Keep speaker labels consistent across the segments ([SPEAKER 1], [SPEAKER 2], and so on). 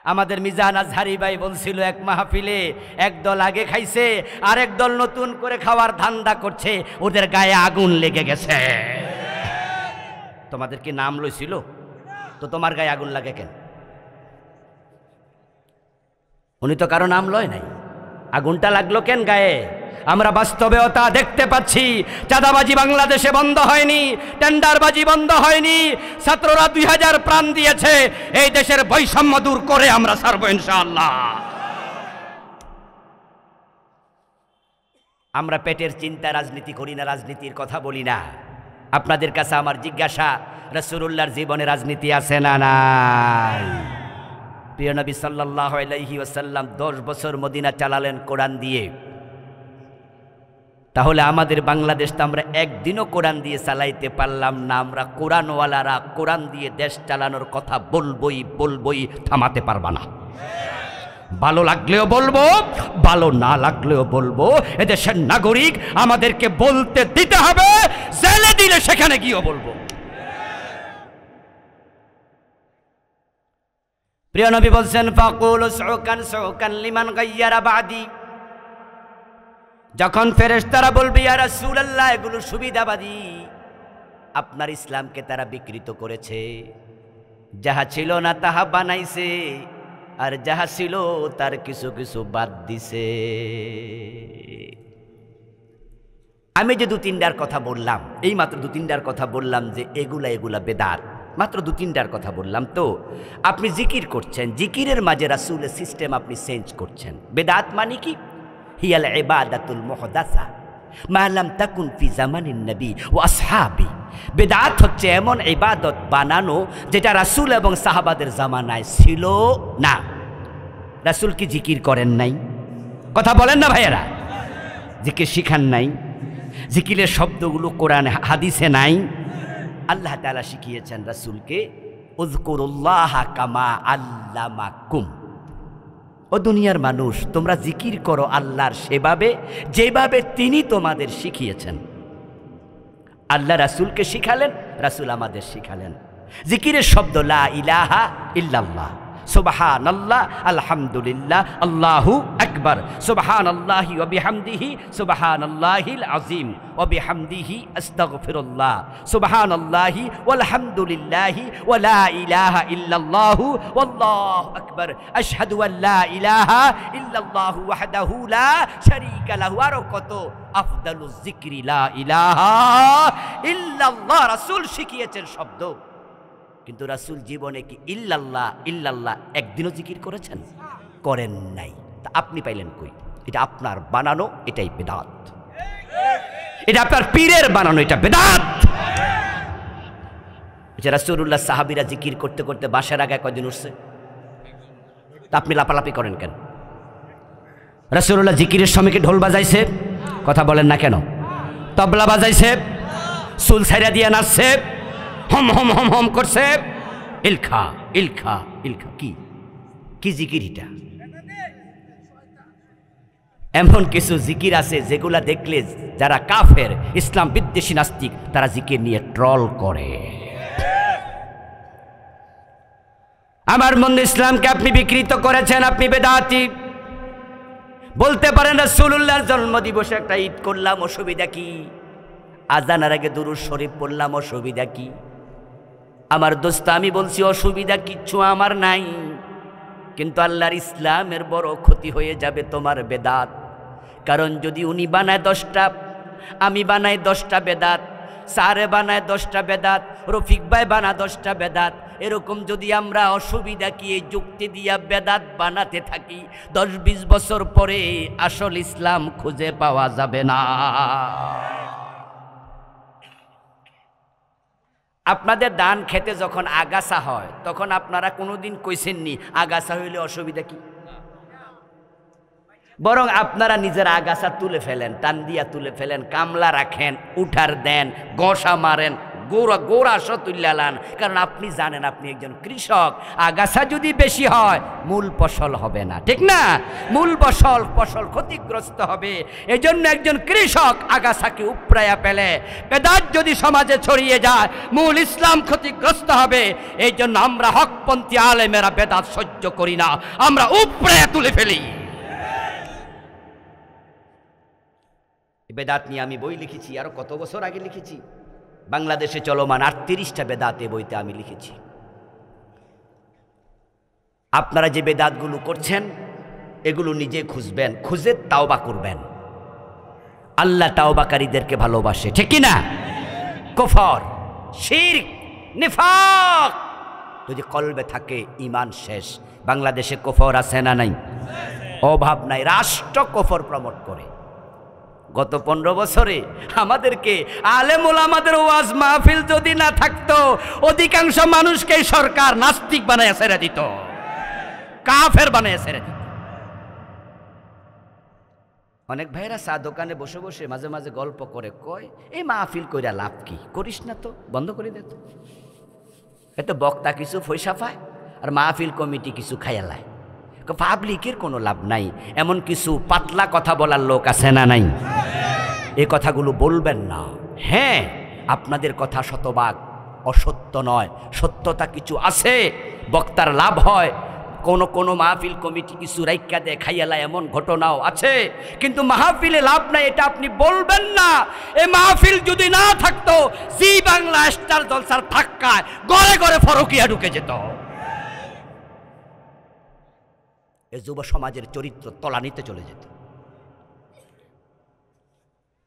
[SPEAKER 1] আমাদের মিজান আজহারি ভাই বলছিল এক মাহফিলে, একদল আগে খাইছে আর একদল নতুন করে খাওয়ার ধান্দা করছে, ওদের গায়ে আগুন লেগে গেছে। তোমাদের কি নাম লইছিল? তো তোমার গায়ে আগুন লাগে কেন? উনি তো কারো নাম লয় নাই, আগুনটা লাগলো কেন গায়ে? আমরা বাস্তবেও তা দেখতে পাচ্ছি। চাঁদাবাজি বাংলাদেশে বন্ধ হয়নি, টেন্ডারবাজি বন্ধ হয়নি। ছাত্ররা 2000 প্রাণ দিয়েছে। এই দেশের বৈষম্য দূর করে আমরা ছাড়বো ইনশাআল্লাহ। আমরা পেটের চিন্তা রাজনীতি করি না, রাজনীতির কথা বলি না। আপনাদের কাছে আমার জিজ্ঞাসা, রাসূলুল্লাহর জীবনে রাজনীতি আছে না নাই? প্রিয় নবী সাল্লাল্লাহু আলাইহি ওয়াসাল্লাম 10 বছর মদিনা চালালেন কোরআন দিয়ে। তাহলে আমাদের বাংলাদেশ তো আমরা একদিনও কোরআন দিয়ে চালাইতে পারলাম না। আমরা কোরআনওয়ালারা কোরআন দিয়ে দেশ চালানোর কথা বলবই, থামাতে পারবা না। ভালো লাগলেও বলবো, ভালো না লাগলেও বলবো। এদেশের নাগরিক, আমাদেরকে বলতে দিতে হবে। জেলে দিলে সেখানে গিয়েও বলবো। প্রিয় নবী বলছেন, ফাকুলু সুকান লিমান গায়্যারা বাদি। যখন ফেরেশতারা বলবে ইয়া রাসূলুল্লাহ এগুলো সুবিধাবাদী, আপনার ইসলামকে তারা বিকৃত করেছে, যাহা ছিল না তাহা বানাইছে, আর যাহা ছিল তার কিছু কিছু বাদ দিছে। আমি যে 2-3টার কথা বললাম, এই মাত্র 2-3টার কথা বললাম যে এগুলা বেদাত, মাত্র 2-3টার কথা বললাম। তো আপনি জিকির করছেন, জিকিরের মাঝে রাসূলের সিস্টেম আপনি চেঞ্জ করছেন। বেদাত মানে কি? হিয়াল ইবাদাতুল মুহদাসা মা লাম তাকুন ফি জামানিন নবী ওয়া আসহাবি। বেদাত হচ্ছে এমন ইবাদত বানানো যেটা রাসূল এবং সাহাবাদের জামানায় ছিল না। রাসূল কি জিকির করেন নাই? কথা বলেন না ভাইয়েরা? জিকির শিখান নাই? জিকিরের শব্দগুলো কোরআনে হাদিসে নাই? আল্লাহ তাআলা শিখিয়েছেন রাসূলকে, উযকুরুল্লাহ কামা আল্লামাকুম। ও দুনিয়ার মানুষ, তোমরা জিকির করো আল্লাহর সেভাবে যেভাবে তিনি তোমাদের শিখিয়েছেন। আল্লাহ রাসূলকে শিখালেন, রাসূল আমাদের শিখালেন। জিকিরের শব্দ লা ইলাহা ইল্লাল্লাহ, সুবহানাল্লাহ, আলহামদুলিল্লাহ, আল্লাহু আকবার, সুবহানাল্লাহি ওয়া বিহামদিহি সুবহানাল্লাহিল আযীম ওয়া বিহামদিহি আস্তাগফিরুল্লাহ, সুবহানাল্লাহি ওয়ালহামদুলিল্লাহি ওয়া লা ইলাহা ইল্লাল্লাহু ওয়াল্লাহু আকবার, আশহাদু আল লা ইলাহা ইল্লাল্লাহু ওয়াহদাহু লা শারীকা লাহু। আর কত আফদালুজ যিকরি লা ইলাহা ইল্লাল্লাহ রাসূল শিখিয়েছেন শব্দ। কিন্তু রাসূল জীবনে কি ইল্লাল্লাহ একদিনও জিকির করেছেন? করেন নাই। তা আপনি পাইলেন কই? এটা আপনার বানানো, এটাই বেদাত। এটা আপনার পীরের বানানো, এটা বেদাত। রাসূলুল্লাহ সাহাবীরা জিকির করতে করতে বাসার আগে কয়দিন উঠছে? তা আপনি লাপালাপি করেন কেন? রাসূলুল্লাহ জিকিরের সময় কি ঢোল বাজাইছে? কথা বলেন না কেন? তবলা বাজাইছে? চুল ছাইরা দিয়ে নাচছে? হম হম হম হম করছে? ইলখা ইলখা ইলখা কি কি জিকির এটা? এমন কিছু জিকির আছে যেগুলা দেখলে যারা কাফের, ইসলাম বিদ্বেষী নাস্তিক, তারা জিকির নিয়ে ট্রল করে। আমার মনে ইসলামকে আপনি বিকৃত করেছেন, আপনি বেদাতি। বলতে পারেন রাসূলুল্লাহর জন্মদিবসে একটা ঈদ করলাম, অসুবিধা কি? আজানের আগে দুরূদ শরীফ পড়লাম, অসুবিধা কি? আমার দোস্ত, আমি বলছি অসুবিধা কিচ্ছু আমার নাই, কিন্তু আল্লাহর ইসলামের বড় ক্ষতি হয়ে যাবে তোমার বেদাত। কারণ যদি উনি বানায় 10টা, আমি বানাই 10টা বেদাত, সারে বানায় 10টা বেদাত, রফিক ভাই বানা 10টা বেদাত, এরকম যদি আমরা অসুবিধা কি এই যুক্তি দিয়া বেদাত বানাতে থাকি, 10-20 বছর পরে আসল ইসলাম খুঁজে পাওয়া যাবে না। আপনাদের ধান খেতে যখন আগাছা হয়, তখন আপনারা কোনোদিন কইছেননি আগাছা হইলে অসুবিধা কি? বরং আপনারা নিজের আগাছা তুলে ফেলেন, টান দিয়া তুলে ফেলেন, কামলা রাখেন, উঠার দেন, গসা মারেন, গোড়া গোড়া তুল্যালান, কারণ আপনি জানেন আপনি একজন কৃষক, আগাছা যদি বেশি হয় মূল ফসল হবে না, ঠিক না? মূল ফসল ক্ষতিগ্রস্ত হবে। এজন্য একজন কৃষক আগাছাকে উপড়াইয়া ফেলে। বেদাত যদি সমাজে ছড়িয়ে যায় মূল ইসলাম ক্ষতিগ্রস্ত হবে। এই জন্য আমরা হকপন্থী আলেমেরা বেদাত সহ্য করি না, আমরা উপড়াইয়া তুলে ফেলি। বেদাত নিয়ে আমি বই লিখেছি, আরো কত বছর আগে লিখেছি। বাংলাদেশে চলমান 38টা বেদাতে বইতে আমি লিখেছি। আপনারা যে বেদাতগুলো করছেন এগুলো নিজে খুঁজবেন, খুঁজে তাওবা করবেন। আল্লাহ তাওবাকারীদেরকে ভালোবাসে, ঠিক কি না? কুফর, শিরক, নিফাক যদি কলবে থাকে ঈমান শেষ। বাংলাদেশে কুফর আছে না নাই? অভাব নাই। রাষ্ট্র কুফর প্রমোট করে। গত 15 বছরে আমাদেরকে আলেম ওলামাদের ওয়াজ মাহফিল যদি না থাকতো, অধিকাংশ মানুষকে সরকার নাস্তিক বানায় ছেড়ে দিত, কাফের বানায় ছেড়ে দিত। অনেক ভাইরা চা দোকানে বসে বসে মাঝে মাঝে গল্প করে, কয় এই মাহফিল কইরা লাভ কি, করিস না তো, বন্ধ করে দে তো। এত বক্তা কিছু পয়সা পায় আর মাহফিল কমিটি কিছু খাইয়ালায়। পাবলিকের কোনো লাভ নাই। এমন কিছু পাতলা কথা বলার লোক আছে না নাই? এ কথাগুলো বলবেন না। হ্যাঁ, আপনাদের কথা শতভাগ অসত্য নয়, সত্যতা কিছু আছে। বক্তার লাভ হয়, কোনো মাহফিল কমিটি কিছু রাইকা দেয় খাইয়ালা, এমন ঘটনাও আছে। কিন্তু মাহফিলে লাভ নাই এটা আপনি বলবেন না। এই মাহফিল যদি না থাকতো, জি বাংলা স্টার জলসার ধাক্কায় ঘরে ঘরে ফরকিয়া ঢুকে যেত। এ যুব সমাজের চরিত্র তলানিতে চলে যেত।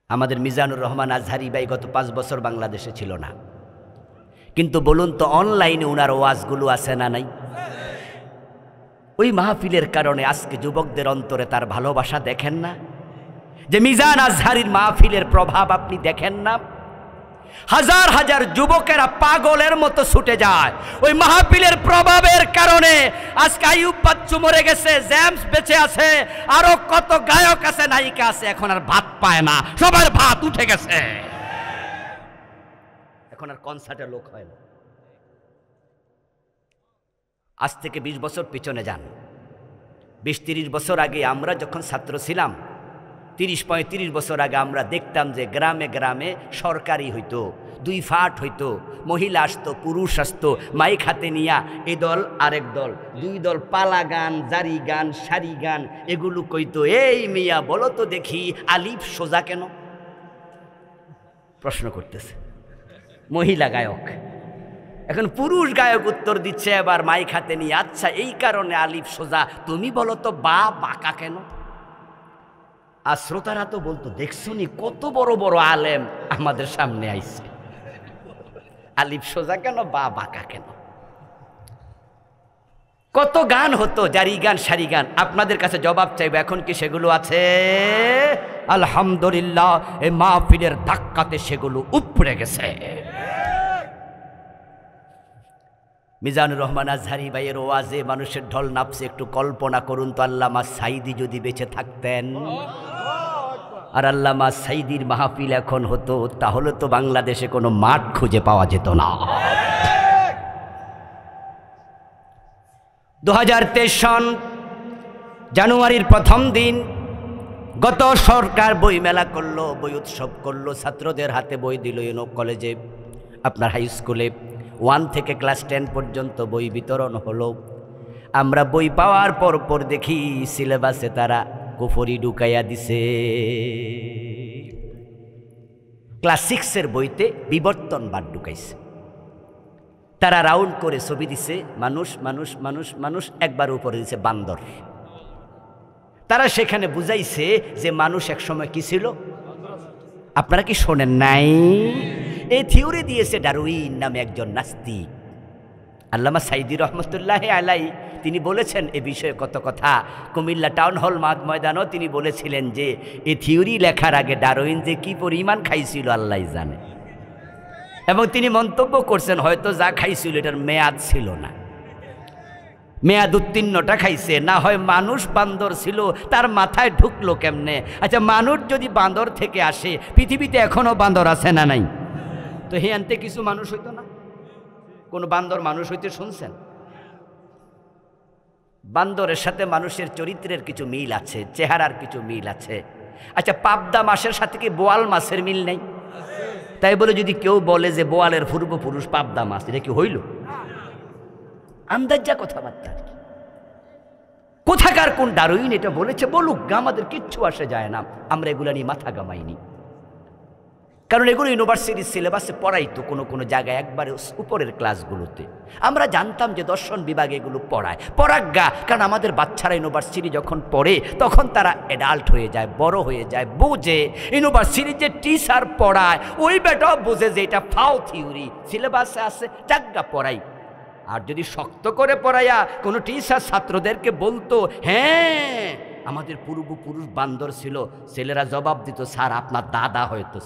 [SPEAKER 1] আমাদের মিজানুর রহমান আজহারি ভাই গত 5 বছর বাংলাদেশে ছিল না, কিন্তু বলুন তো অনলাইনে উনার ওয়াজগুলো আছে না নাই? ওই মাহফিলের কারণে আজকে যুবকদের অন্তরে তার ভালোবাসা দেখেন না? যে মিজান আজহারির মাহফিলের প্রভাব আপনি দেখেন না? হাজার হাজার যুবকেরা পাগলের মতো ছুটে যায় ওই মাহফিলের প্রভাবের কারণে। আজকে আইয়ুব বাচ্চু মরে গেছে, জেমস বেঁচে আছে, আরো কত গায়ক আছে, নায়িকা আছে, এখন আর ভাত পায় না, সবার ভাত উঠে গেছে। এখন আর কনসার্টে লোক হয় না। আজ থেকে 20 বছর পিছনে যান। 20-30 বছর আগে আমরা যখন ছাত্র ছিলাম, 30-35 বছর আগে আমরা দেখতাম যে গ্রামে গ্রামে সরকারি হইতো, 2 ফাট হইতো, মহিলা আসতো, পুরুষ আসতো, মাইক হাতে নিয়া এ দল আরেক দল, 2 দল পালা গান, জারি গান, সারি গান এগুলো কইতো। এই মিয়া বলো তো দেখি আলিফ সোজা কেন? প্রশ্ন করতেছে মহিলা গায়ক। এখন পুরুষ গায়ক উত্তর দিচ্ছে এবার মাইক হাতে নিয়ে, আচ্ছা এই কারণে আলিফ সোজা, তুমি বলো তো বা বাঁকা কেন? আর শ্রোতারা তো বলতো, দেখছো নি কত বড় বড় আলেম আমাদের সামনে আইছে, আলিফ সোজা কেন বা বাঁকা কেন? কত গান হতো, জারি গান, সারি গান। আপনাদের কাছে জবাব চাইবে, এখন কি সেগুলো আছে? আলহামদুলিল্লাহ, এই মাহফিলের ধাক্কাতে সেগুলো উপড়ে গেছে। মিজানুর রহমান আজহারি ভাইয়ের ওয়াজে মানুষের ঢল নাপছে। একটু কল্পনা করুন তো, আল্লামা সাইদি যদি বেঁচে থাকতেন আর আল্লামা সাইদির মাহফিল এখন হতো, তাহলে তো বাংলাদেশে কোনো মাঠ খুঁজে পাওয়া যেত না। 2023 সন জানুয়ারির প্রথম দিন গত সরকার বই মেলা করলো, বই উৎসব করলো, ছাত্রদের হাতে বই দিল। কলেজে, আপনার হাই স্কুলে 1 থেকে ক্লাস 10 পর্যন্ত বই বিতরণ হলো। আমরা বই পাওয়ার পর দেখি সিলেবাসে তারা কুফরি ঢুকাইয়া দিছে। ক্লাস 6-এর বইতে বিবর্তনবাদ ঢুকাইছে। তারা রাউন্ড করে ছবি দিছে, মানুষ মানুষ মানুষ মানুষ, একবার উপরে দিছে বান্দর। তারা সেখানে বুঝাইছে যে মানুষ একসময় কি ছিল, আপনারা কি শোনেন নাই? এই থিওরি দিয়েছে ডারউইন নামে একজন নাস্তিক। আল্লামা সাইদি রহমতুল্লাহ আলাই তিনি বলেছেন এ বিষয়ে কত কথা। কুমিল্লা টাউন হল ময়দানও তিনি বলেছিলেন যে এই থিওরি লেখার আগে ডারউইন যে কি পরিমাণ খাইছিল আল্লাহ জানে। এবং তিনি মন্তব্য করছেন হয়তো যা খাইছিল এটার মেয়াদ ছিল না, মেয়াদ উত্তীর্ণটা খাইছে। না হয় মানুষ বান্দর ছিল, তার মাথায় ঢুকলো কেমনে? আচ্ছা, মানুষ যদি বান্দর থেকে আসে, পৃথিবীতে এখনো বান্দর আছে না নাই? তো হেয়ান্তে কিছু মানুষ হইতো না? কোন বান্দর মানুষ হইতে শুনছেন? বান্দরের সাথে মানুষের চরিত্রের কিছু মিল আছে, চেহারার কিছু মিল আছে। আচ্ছা, পাবদা মাছের সাথে কি বোয়াল মাছের মিল নেই? তাই বলে যদি কেউ বলে যে বোয়ালের পূর্বপুরুষ পাবদা মাছ, এটা কি হইল? আন্দাজা কথাবার্তা। কোথাকার কোন ডারউইন এটা বলেছে বলুক, আমাদের কিচ্ছু আসে যায় না, আমরা এগুলো নিয়ে মাথা গামাইনি। কারণ এগুলো ইউনিভার্সিটির সিলেবাসে পড়াইতো কোনো কোনো জায়গায় একবারে উপরের ক্লাসগুলোতে। আমরা জানতাম যে দর্শন বিভাগে এগুলো পড়ায়, পড়াজ্ঞা। কারণ আমাদের বাচ্চারা ইউনিভার্সিটি যখন পড়ে তখন তারা অ্যাডাল্ট হয়ে যায়, বড় হয়ে যায়, বোঝে। ইউনিভার্সিটির যে টিচার পড়ায় ওই বেটাও বোঝে যে এটা ফাও থিওরি, সিলেবাসে আছে, জাগা পড়াই। আর যদি শক্ত করে পড়াইয়া কোনো টিচার ছাত্রদেরকে বলতো, হ্যাঁ আমাদের পূর্বপুরুষ বান্দর ছিল, ছেলেরা জবাব দিত, স্যার আপনার দাদা হয়তো।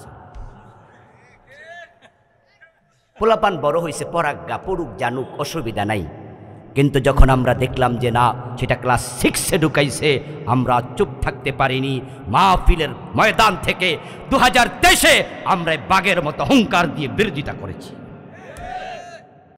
[SPEAKER 1] পোলাপান বড় হয়েছে, পড়াজ্ঞা, পড়ুক জানুক, অসুবিধা নাই। কিন্তু যখন আমরা দেখলাম যে না, সেটা ক্লাস 6-এ ঢুকাইছে, আমরা চুপ থাকতে পারিনি। মাহফিলের ময়দান থেকে 2023-এ আমরা বাঘের মতো হুঙ্কার দিয়ে বিরোধিতা করেছি।